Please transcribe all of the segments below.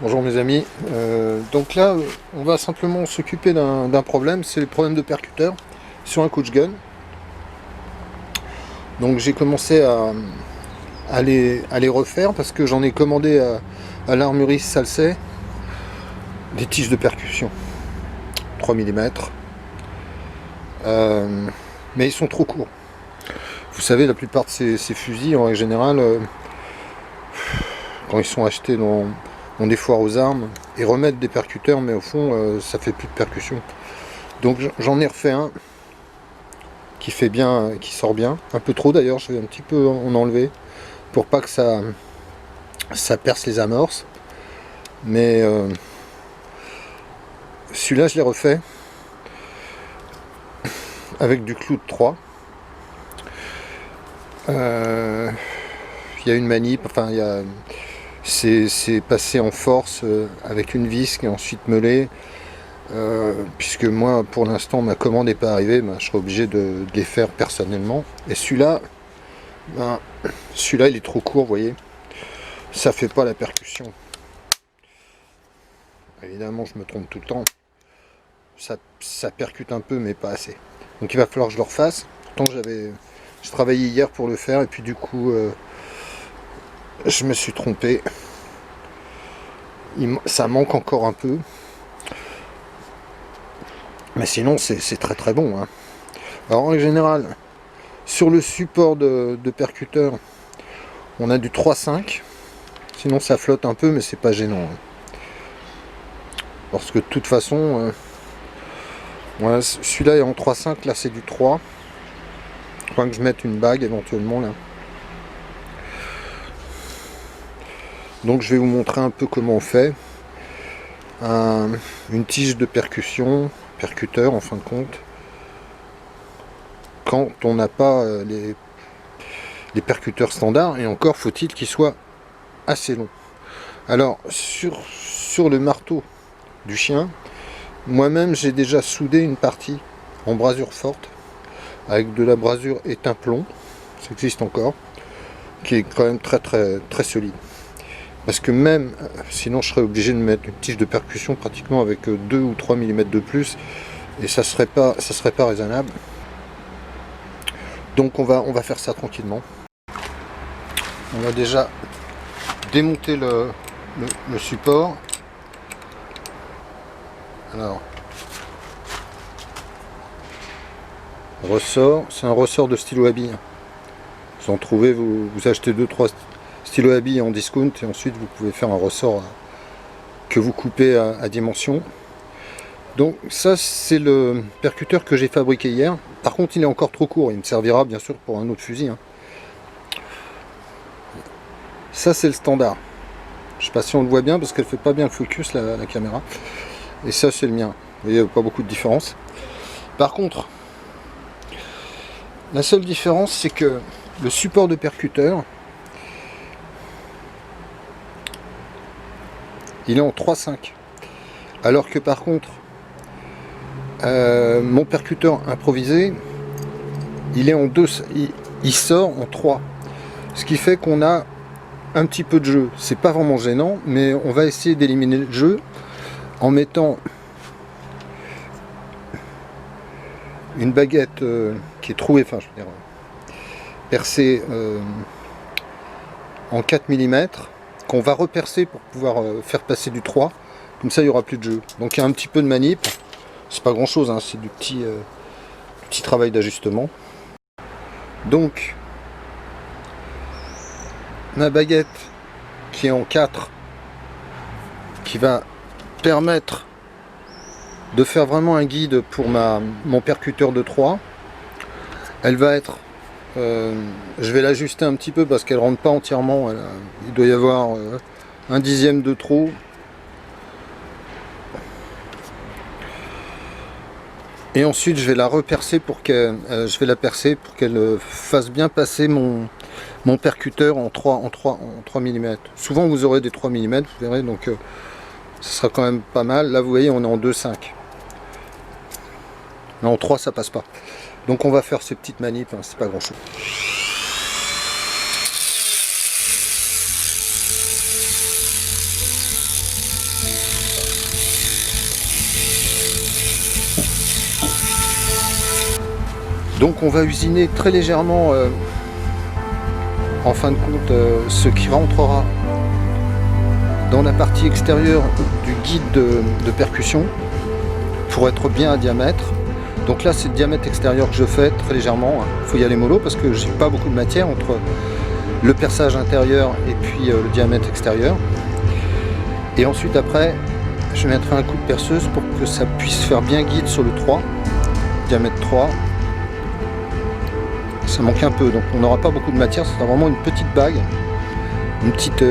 Bonjour mes amis, donc là on va simplement s'occuper d'un problème, c'est le problème de percuteur sur un coach gun. Donc j'ai commencé à les refaire parce que j'en ai commandé à l'armurerie Salsay des tiges de percussion 3 mm, mais ils sont trop courts. Vous savez, la plupart de ces fusils en règle générale, quand ils sont achetés dans des foires aux armes, et remettre des percuteurs, mais au fond ça fait plus de percussion. Donc j'en ai refait un qui fait bien, qui sort bien, un peu trop d'ailleurs, je vais un petit peu en enlever pour pas que ça perce les amorces, mais celui-là je l'ai refait avec du clou de 3. Il y a une manip, enfin c'est passé en force avec une vis qui est ensuite meulée, puisque moi pour l'instant ma commande n'est pas arrivée, je serai obligé de les faire personnellement. Et celui-là il est trop court, vous voyez, ça fait pas la percussion. Évidemment je me trompe tout le temps, ça percute un peu mais pas assez, donc il va falloir que je le refasse. Pourtant je travaillais hier pour le faire et puis du coup je me suis trompé, ça manque encore un peu, mais sinon c'est très très bon, hein. Alors en général sur le support de percuteur on a du 3,5, sinon ça flotte un peu mais c'est pas gênant, hein. Parce que de toute façon voilà, celui-là est en 3,5, là c'est du 3. Il faudra que je mette une bague éventuellement là. Donc je vais vous montrer un peu comment on fait une tige de percussion, percuteur en fin de compte, quand on n'a pas les percuteurs standards, et encore faut-il qu'ils soient assez longs. Alors sur le marteau du chien, moi-même j'ai déjà soudé une partie en brasure forte avec de la brasure étain plomb, ça existe encore, qui est quand même très très très solide. Parce que même, sinon je serais obligé de mettre une tige de percussion pratiquement avec 2 ou 3 mm de plus, et ça serait pas raisonnable. Donc on va faire ça tranquillement. On va déjà démonter le support. Alors, ressort, c'est un ressort de stylo à billes. Vous en trouvez, vous achetez 2-3 stylo à billes en discount et ensuite vous pouvez faire un ressort que vous coupez à dimension. Donc ça c'est le percuteur que j'ai fabriqué hier. Par contre il est encore trop court, il me servira bien sûr pour un autre fusil, hein. Ça c'est le standard. Je sais pas si on le voit bien parce qu'elle fait pas bien le focus la caméra. Et ça c'est le mien. Vous voyez, pas beaucoup de différence. Par contre, la seule différence c'est que le support de percuteur, il est en 3,5, alors que par contre mon percuteur improvisé il est en 2, il sort en 3, ce qui fait qu'on a un petit peu de jeu. C'est pas vraiment gênant, mais on va essayer d'éliminer le jeu en mettant une baguette qui est trouée, enfin je veux dire percée en 4 mm, qu'on va repercer pour pouvoir faire passer du 3, comme ça il n'y aura plus de jeu. Donc il y a un petit peu de manip, c'est pas grand chose, hein, c'est du petit travail d'ajustement. Donc ma baguette qui est en 4, qui va permettre de faire vraiment un guide pour mon percuteur de 3, elle va être je vais l'ajuster un petit peu parce qu'elle rentre pas entièrement, il doit y avoir un dixième de trop. Et ensuite je vais la repercer pour qu'elle fasse bien passer mon percuteur en 3 mm. Souvent vous aurez des 3 mm, vous verrez, donc ce sera quand même pas mal. Là vous voyez on est en 2,5. Là en 3 ça passe pas. Donc on va faire ces petites manips, hein, c'est pas grand chose. Donc on va usiner très légèrement en fin de compte ce qui rentrera dans la partie extérieure du guide de percussion pour être bien à diamètre. Donc là c'est le diamètre extérieur que je fais très légèrement, il faut y aller mollo parce que j'ai pas beaucoup de matière entre le perçage intérieur et puis le diamètre extérieur. Et ensuite après je mettrai un coup de perceuse pour que ça puisse faire bien guide sur le 3, diamètre 3. Ça manque un peu, donc on n'aura pas beaucoup de matière, ce sera vraiment une petite bague, une petite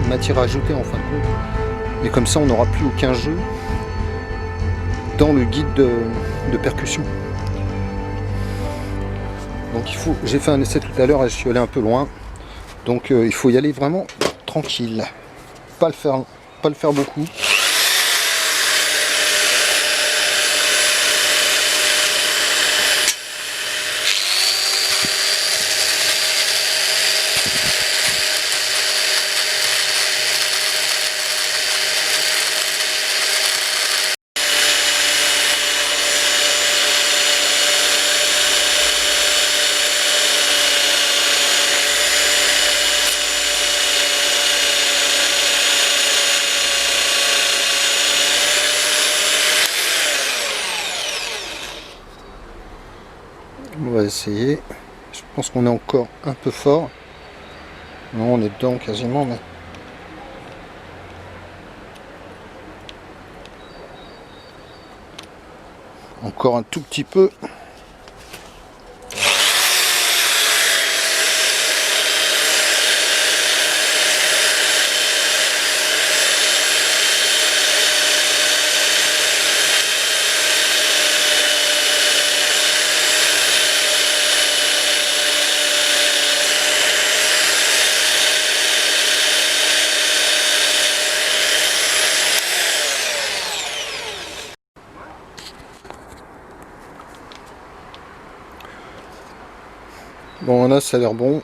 matière ajoutée en fin de compte. Et comme ça on n'aura plus aucun jeu dans le guide de percussion. Donc il faut, j'ai fait un essai tout à l'heure et je suis allé un peu loin, donc il faut y aller vraiment tranquille, pas le faire beaucoup. On va essayer. Je pense qu'on est encore un peu fort. Non, on est dedans quasiment, mais encore un tout petit peu. Bon là ça a l'air bon.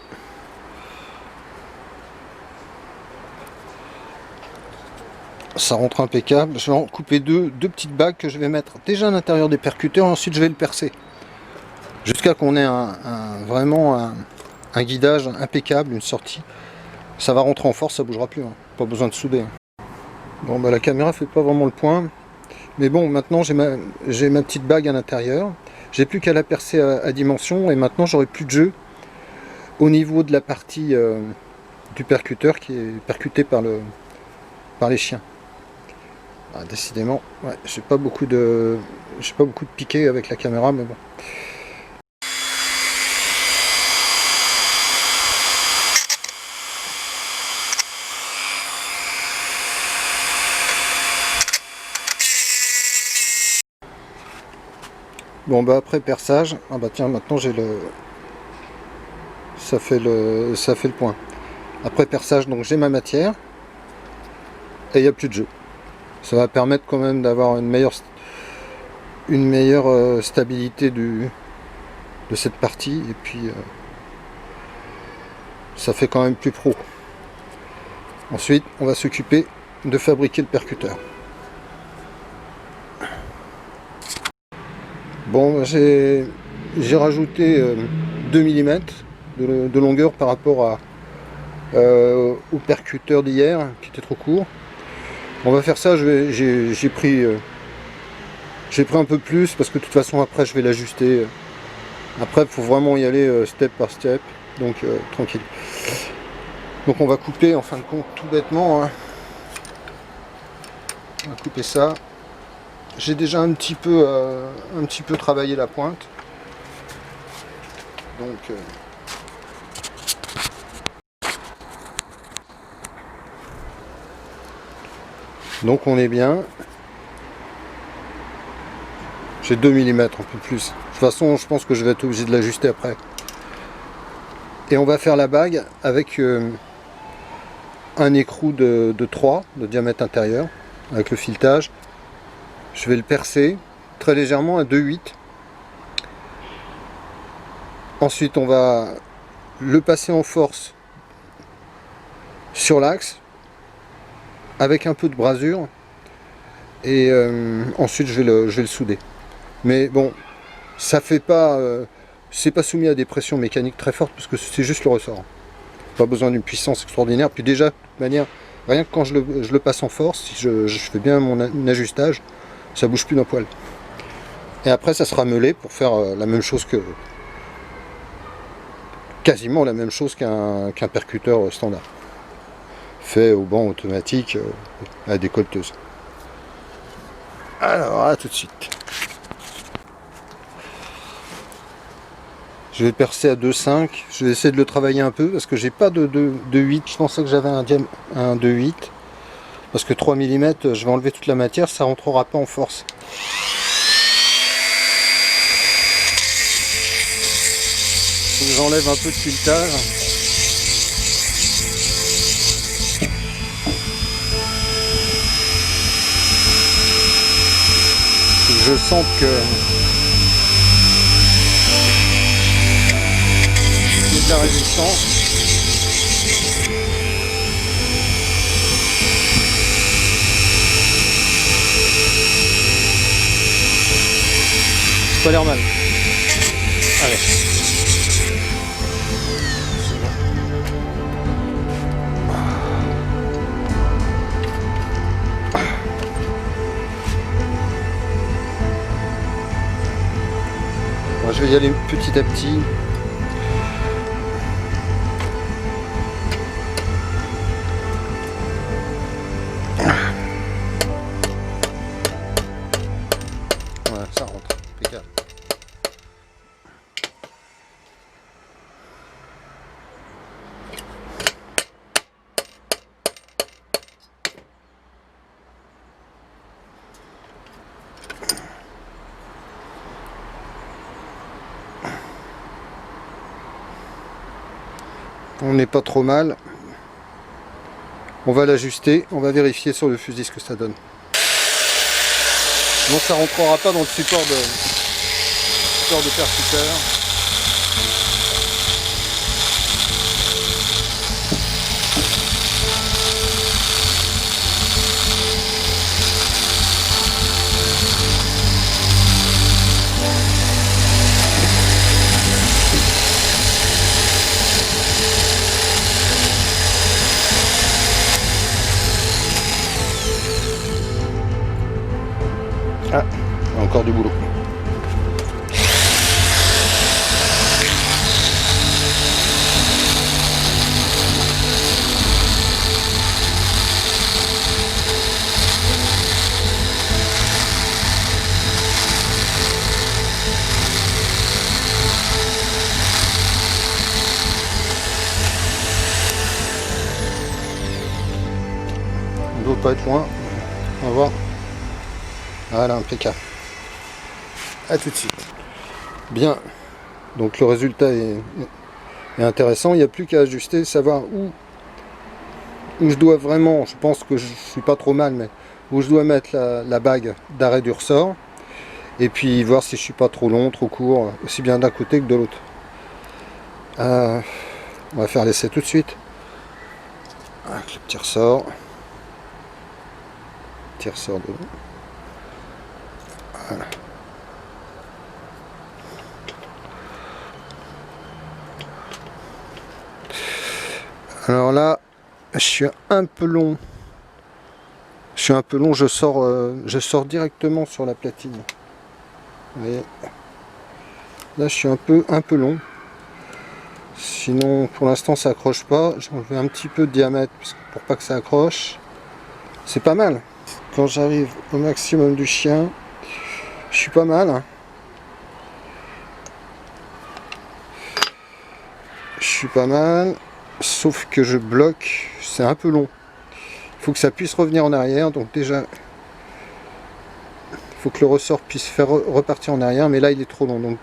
Ça rentre impeccable. Je vais en couper deux petites bagues que je vais mettre déjà à l'intérieur des percuteurs et ensuite je vais le percer. Jusqu'à qu'on ait vraiment un guidage impeccable, une sortie. Ça va rentrer en force, ça bougera plus. Hein. Pas besoin de souder. Hein. Bon bah la caméra fait pas vraiment le point. Mais bon maintenant j'ai ma petite bague à l'intérieur. J'ai plus qu'à la percer à dimension et maintenant j'aurai plus de jeu au niveau de la partie du percuteur qui est percuté par les chiens. Ah, décidément, ouais, j'ai pas beaucoup de piqué avec la caméra, mais bon. Bon bah après perçage, ah bah tiens maintenant j'ai le ça fait le point. Après perçage donc j'ai ma matière et il n'y a plus de jeu. Ça va permettre quand même d'avoir une meilleure stabilité de cette partie et puis ça fait quand même plus pro. Ensuite on va s'occuper de fabriquer le percuteur. Bon j'ai rajouté 2 mm de longueur par rapport au percuteur d'hier qui était trop court. On va faire ça, j'ai pris un peu plus parce que de toute façon après je vais l'ajuster. Après il faut vraiment y aller step par step, donc tranquille. Donc on va couper en fin de compte tout bêtement. Hein. On va couper ça. J'ai déjà un petit peu travaillé la pointe. Donc on est bien. J'ai 2 mm, un peu plus. De toute façon, je pense que je vais être obligé de l'ajuster après. Et on va faire la bague avec un écrou de 3 de diamètre intérieur, avec le filetage. Je vais le percer très légèrement à 2,8. Ensuite, on va le passer en force sur l'axe, avec un peu de brasure. Et ensuite, je vais le souder. Mais bon, ça fait pas c'est pas soumis à des pressions mécaniques très fortes parce que c'est juste le ressort. Pas besoin d'une puissance extraordinaire. Puis déjà, de toute manière, rien que quand je le passe en force, si je fais bien mon ajustage, ça bouge plus d'un poil. Et après, ça sera meulé pour faire la même chose que... quasiment la même chose qu'un percuteur standard. Fait au banc automatique à décolleteuse. Alors, à tout de suite. Je vais percer à 2,5. Je vais essayer de le travailler un peu parce que j'ai pas de 8. Je pensais que j'avais un 2,8. Parce que 3 mm, je vais enlever toute la matière, ça rentrera pas en force. J'enlève un peu de filetage. Je sens que il y a de la résistance. Ça a l'air mal. Allez. Bon, je vais y aller petit à petit. Voilà, ça rentre. Impeccable. On n'est pas trop mal. On va l'ajuster, on va vérifier sur le fusil ce que ça donne. Donc ça rentrera pas dans le support de percuteur. Ah, encore du boulot. On ne doit pas être loin. On va voir. Voilà, impeccable. A tout de suite. Bien. Donc le résultat est intéressant. Il n'y a plus qu'à ajuster, savoir où je dois vraiment, je pense que je suis pas trop mal, mais où je dois mettre la bague d'arrêt du ressort. Et puis voir si je suis pas trop long, trop court, aussi bien d'un côté que de l'autre. On va faire l'essai tout de suite. Avec le petit ressort. Petit ressort de... Voilà. Alors là, je suis un peu long. Je sors directement sur la platine. Vous voyez. Là, je suis un peu long. Sinon, pour l'instant, ça accroche pas. J'ai enlevé un petit peu de diamètre pour pas que ça accroche. C'est pas mal. Quand j'arrive au maximum du chien, je suis pas mal. Je suis pas mal. Sauf que je bloque. C'est un peu long. Il faut que ça puisse revenir en arrière. Donc déjà, il faut que le ressort puisse faire repartir en arrière. Mais là, il est trop long. Donc,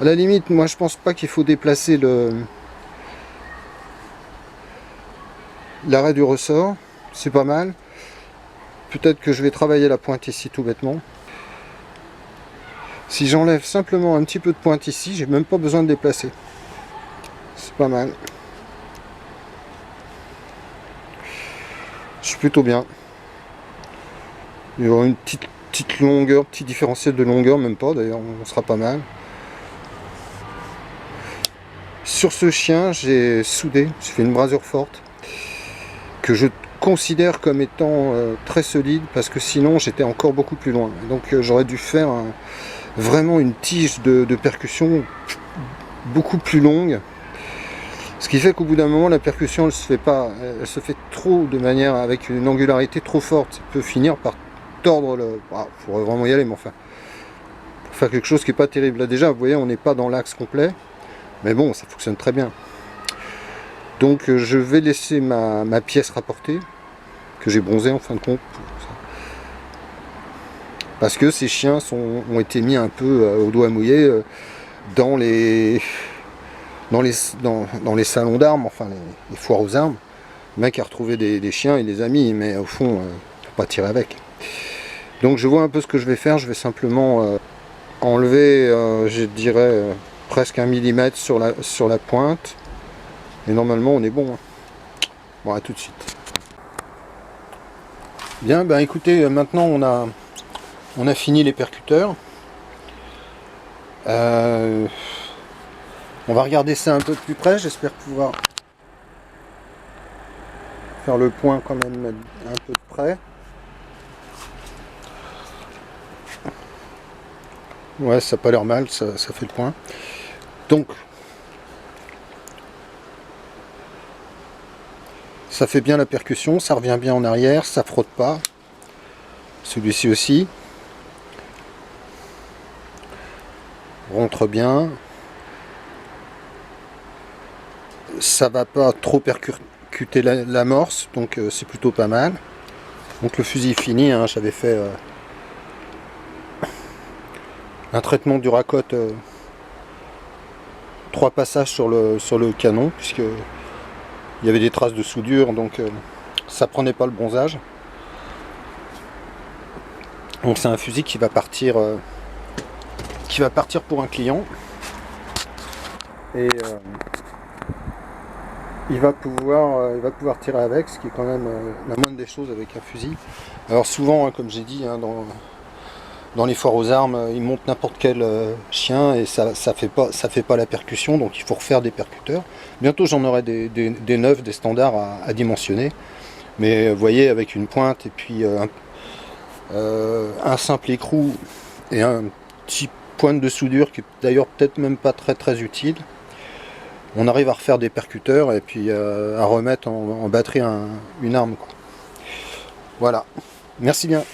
à la limite, moi, je pense pas qu'il faut déplacer l'arrêt du ressort. C'est pas mal. Peut-être que je vais travailler la pointe ici tout bêtement. Si j'enlève simplement un petit peu de pointe ici, j'ai même pas besoin de déplacer. C'est pas mal. Je suis plutôt bien. Il y aura une petite longueur, petit différentiel de longueur, même pas d'ailleurs, on sera pas mal. Sur ce chien, j'ai soudé, j'ai fait une brasure forte que je considère comme étant très solide, parce que sinon j'étais encore beaucoup plus loin. Donc j'aurais dû faire vraiment une tige de percussion beaucoup plus longue. Ce qui fait qu'au bout d'un moment, la percussion elle se fait pas, elle se fait trop de manière avec une angularité trop forte. Ça peut finir par tordre le. Ah, faudrait vraiment y aller, mais enfin, pour faire quelque chose qui est pas terrible. Là déjà, vous voyez, on n'est pas dans l'axe complet, mais bon, ça fonctionne très bien. Donc je vais laisser ma pièce rapportée, que j'ai bronzée en fin de compte, parce que ces chiens ont été mis un peu au doigt mouillé dans les salons d'armes, enfin les foires aux armes. Le mec a retrouvé des chiens, il les a mis, mais au fond, il faut pas tirer avec. Donc je vois un peu ce que je vais faire, je vais simplement enlever, je dirais, presque 1 millimètre sur la pointe, et normalement on est bon. Bon, à tout de suite. Bien, ben écoutez, maintenant on a fini les percuteurs. On va regarder ça un peu de plus près, j'espère pouvoir faire le point quand même un peu de près. Ouais, ça n'a pas l'air mal, ça fait le point. Donc, ça fait bien la percussion, ça revient bien en arrière, ça frotte pas. Celui-ci aussi. Rentre bien. Ça va pas trop percuter l'amorce, donc c'est plutôt pas mal. Donc le fusil est fini, hein, j'avais fait un traitement du racotte, 3 passages sur le canon, puisque il y avait des traces de soudure, donc ça prenait pas le bronzage. Donc c'est un fusil qui va partir pour un client, et il va pouvoir tirer avec, ce qui est quand même la moindre des choses avec un fusil. Alors souvent, hein, comme j'ai dit, hein, dans les foires aux armes, ils montent n'importe quel chien, et ça fait pas la percussion, donc il faut refaire des percuteurs. Bientôt j'en aurai des neufs, des standards à dimensionner, mais vous voyez, avec une pointe et puis un simple écrou et un petit pointe de soudure qui est d'ailleurs peut-être même pas très très utile, on arrive à refaire des percuteurs et puis à remettre en batterie une arme, quoi. Voilà, merci bien.